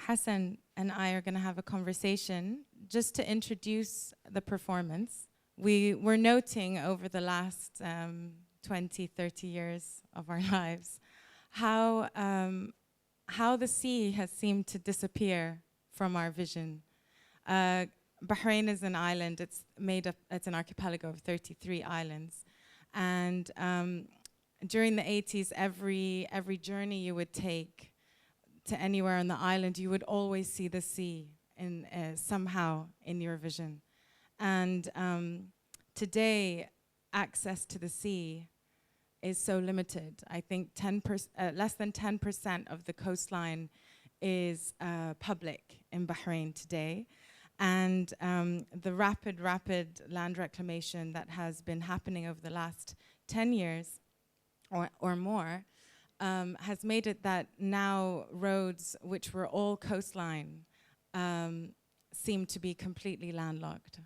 Hasan and I are going to have a conversation just to introduce the performance. We were noting over the last 20, 30 years of our lives how the sea has seemed to disappear from our vision. Bahrain is an island. It's an archipelago of 33 islands, and during the 80s, every journey you would take to anywhere on the island, you would always see the sea in somehow in your vision. And today, access to the sea is so limited. I think less than 10% of the coastline is public in Bahrain today. And the rapid land reclamation that has been happening over the last 10 years or more has made it that now roads, which were all coastline, seem to be completely landlocked.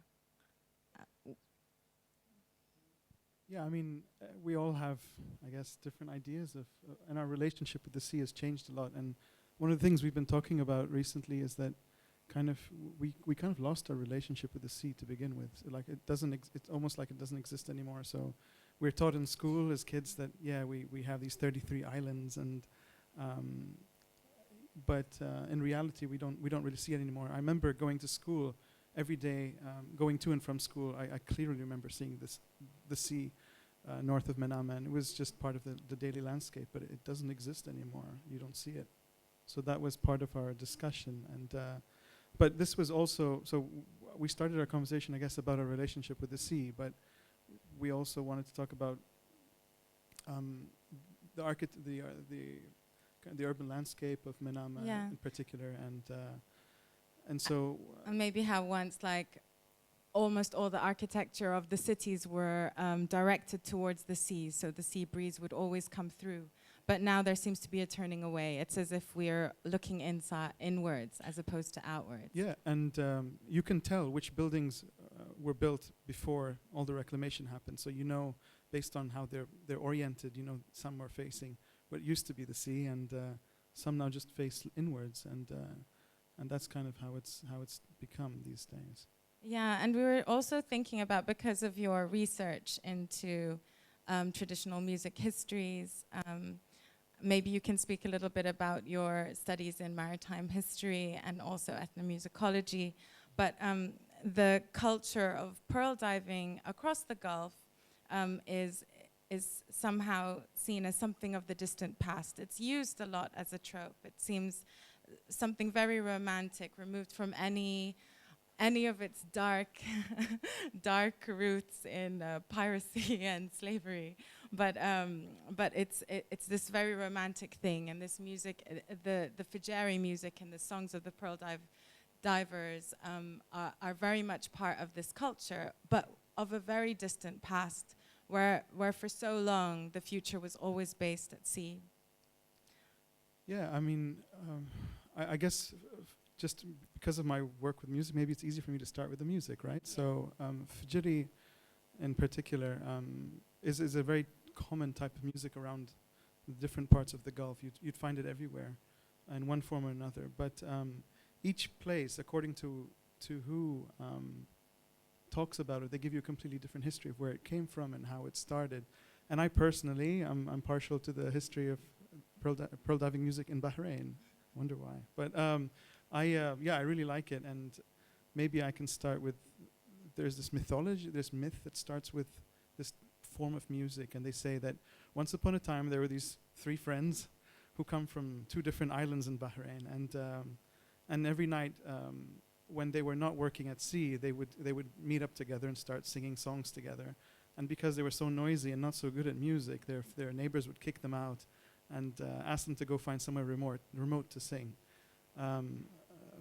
Yeah, I mean, we all have, I guess, different ideas of, and our relationship with the sea has changed a lot. And one of the things we've been talking about recently is that we kind of lost our relationship with the sea to begin with. Like it's almost like it doesn't exist anymore. So we're taught in school as kids that we have these 33 islands, and but in reality we don't really see it anymore. I remember going to school every day, going to and from school. I clearly remember seeing the sea north of Manama, and it was just part of the daily landscape. But it doesn't exist anymore. You don't see it. So that was part of our discussion, and. But this was also, we started our conversation, I guess, about our relationship with the sea, but we also wanted to talk about the urban landscape of Manama in particular, and so. And maybe how once, like, almost all the architecture of the cities were directed towards the sea, so the sea breeze would always come through. But now there seems to be a turning away. It's as if we're looking inwards as opposed to outwards. Yeah, and you can tell which buildings were built before all the reclamation happened. So you know, based on how they're oriented, you know, some are facing what used to be the sea, and some now just face inwards, and that's kind of how it's become these days. Yeah, and we were also thinking about, because of your research into traditional music histories. Maybe you can speak a little bit about your studies in maritime history and also ethnomusicology. But the culture of pearl diving across the Gulf is somehow seen as something of the distant past. It's used a lot as a trope. It seems something very romantic, removed from any of its dark roots in piracy and slavery, but it's this very romantic thing, and this music, the fidjeri music and the songs of the pearl divers are very much part of this culture, but of a very distant past, where for so long the future was always based at sea. Yeah, I mean, I guess. Just because of my work with music, maybe it's easy for me to start with the music, right? Yeah. So fidjeri in particular is a very common type of music around the different parts of the Gulf. You'd find it everywhere in one form or another. But each place, according to who talks about it, they give you a completely different history of where it came from and how it started. And I personally, I'm partial to the history of pearl diving music in Bahrain. Wonder why. But I really like it, and maybe I can start with, there's this myth that starts with this form of music, and they say that once upon a time there were these three friends who come from two different islands in Bahrain, and every night when they were not working at sea, they would meet up together and start singing songs together, and because they were so noisy and not so good at music, their neighbors would kick them out and ask them to go find somewhere remote to sing.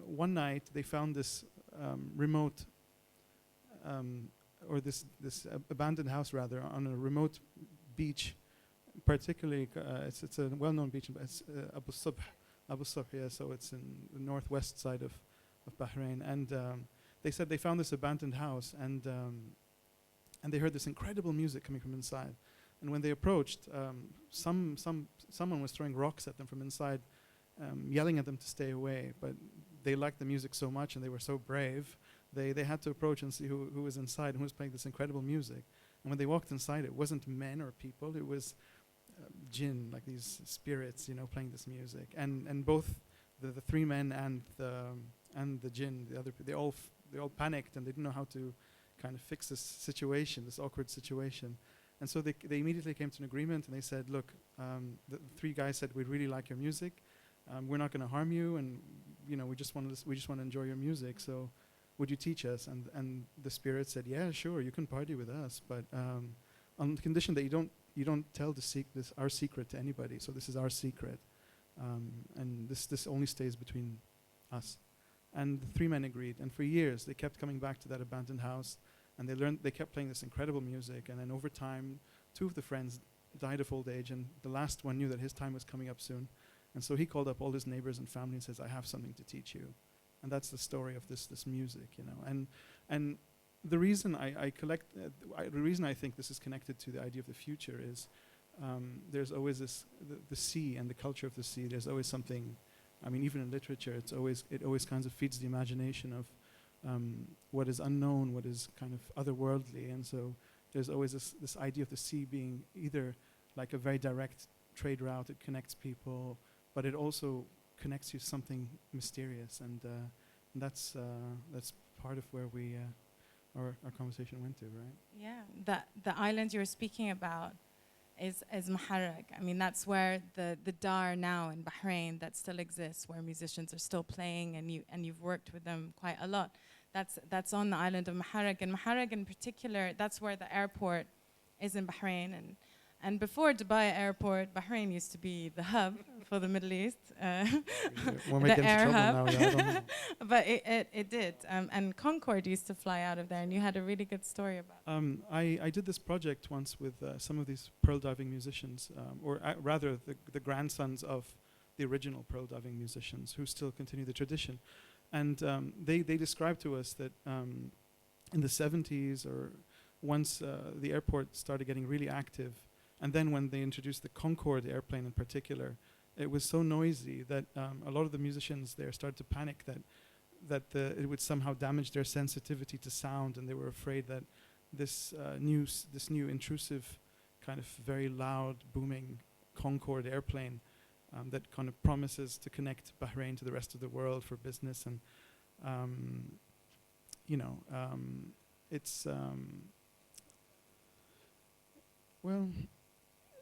One night they found this remote or this abandoned house rather on a remote beach, particularly it's a well-known beach, but it's Abu Subh, yeah, so it's in the northwest side of Bahrain, and they said they found this abandoned house, and they heard this incredible music coming from inside, and when they approached, someone was throwing rocks at them from inside. yelling at them to stay away, but they liked the music so much and they were so brave, they had to approach and see who was inside and who was playing this incredible music. And when they walked inside, it wasn't men or people, it was jinn, like these spirits, playing this music. And both the three men and the jinn, they all panicked and they didn't know how to kind of fix this situation, this awkward situation. And so they immediately came to an agreement and they said, look, the three guys said, we really like your music. We're not going to harm you, and we just want to enjoy your music. So would you teach us? And the spirit said, yeah, sure, you can party with us, but on the condition that you don't tell our secret to anybody. So this is our secret, and this only stays between us. And the three men agreed, and for years they kept coming back to that abandoned house, and they kept playing this incredible music. And then over time, two of the friends died of old age, and the last one knew that his time was coming up soon, and so he called up all his neighbors and family and says, I have something to teach you. And that's the story of this music, and the reason the reason I think this is connected to the idea of the future is there's always the sea and the culture of the sea. There's always something. I mean, even in literature, it always kind of feeds the imagination of what is unknown, what is kind of otherworldly, and so there's always this idea of the sea being either like a very direct trade route that connects people, but it also connects you to something mysterious, and that's part of where our conversation went to, right? Yeah, the island you were speaking about is Muharraq. I mean, that's where the Dar now in Bahrain that still exists, where musicians are still playing, and you've worked with them quite a lot. That's on the island of Muharraq, and Muharraq in particular, that's where the airport is in Bahrain, and before Dubai Airport, Bahrain used to be the hub for the Middle East, the air hub. Now, but it did, and Concorde used to fly out of there, and you had a really good story about it. I did this project once with some of these pearl diving musicians, or rather the grandsons of the original pearl diving musicians who still continue the tradition. And they described to us that in the 70s, or once the airport started getting really active, and then when they introduced the Concorde airplane in particular, it was so noisy that a lot of the musicians there started to panic that it would somehow damage their sensitivity to sound, and they were afraid that this new intrusive, kind of very loud, booming Concorde airplane that kind of promises to connect Bahrain to the rest of the world for business, and it's well.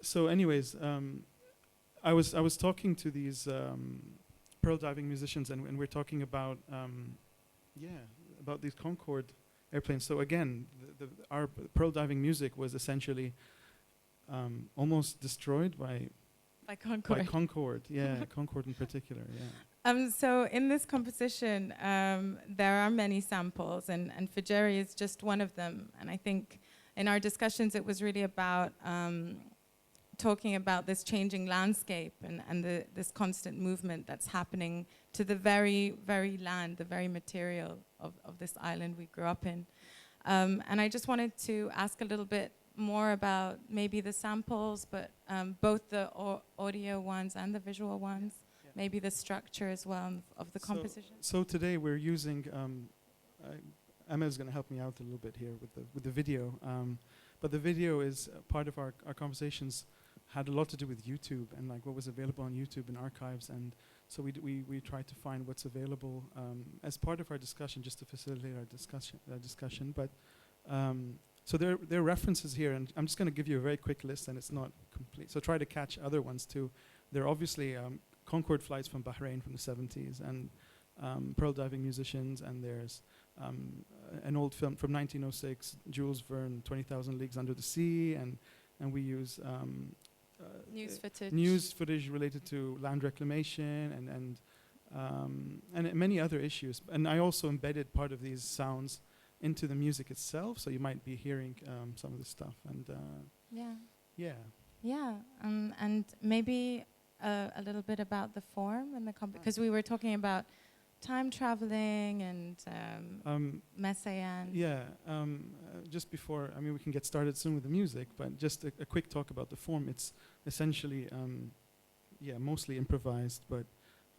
So, anyways, I was talking to these pearl diving musicians, and we're talking about about these Concorde airplanes. So again, our pearl diving music was essentially almost destroyed by Concorde. By Concorde, yeah, Concorde in particular, yeah. So in this composition, there are many samples, and fidjeri is just one of them. And I think in our discussions, it was really about talking about this changing landscape and this constant movement that's happening to the very, very land, the very material of this island we grew up in. And I just wanted to ask a little bit more about maybe the samples, but both the audio ones and the visual ones, maybe the structure as well of the composition. So today we're using, Emma's going to help me out a little bit here with the video, but the video is part of our conversations had a lot to do with YouTube and like what was available on YouTube and archives, and so we tried to find what's available as part of our discussion, just to facilitate our discussion. But so there are references here, and I'm just going to give you a very quick list, and it's not complete. So try to catch other ones too. There are obviously Concorde flights from Bahrain from the 70s, and pearl diving musicians, and there's an old film from 1906, Jules Verne, 20,000 Leagues Under the Sea, and we use news footage related to land reclamation and many other issues. And I also embedded part of these sounds into the music itself, so you might be hearing some of this stuff. And and maybe a little bit about the form and the because we were talking about time traveling and messian. Just before, I mean, we can get started soon with the music, but just a quick talk about the form. It's essentially, mostly improvised, but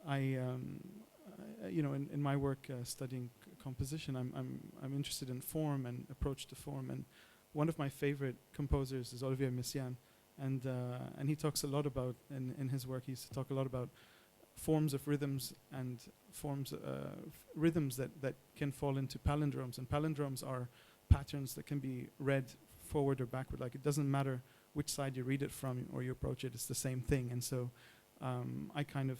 In my work studying composition, I'm interested in form and approach to form. And one of my favorite composers is Olivier Messiaen, and he talks a lot about in his work. He used to talk a lot about forms of rhythms and forms rhythms that can fall into palindromes, and palindromes are patterns that can be read forward or backward. Like, it doesn't matter which side you read it from or you approach it, it's the same thing. And so I kind of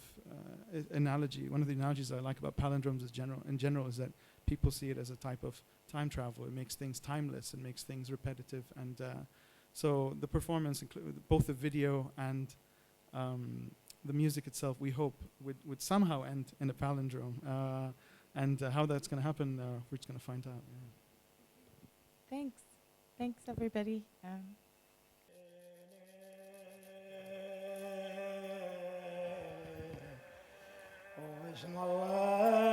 one of the analogies I like about palindromes in general is that people see it as a type of time travel. It makes things timeless, it makes things repetitive. And so the performance, both the video and the music itself, we hope would somehow end in a palindrome. And how that's going to happen, we're just going to find out. Yeah. Thanks everybody. بسم الله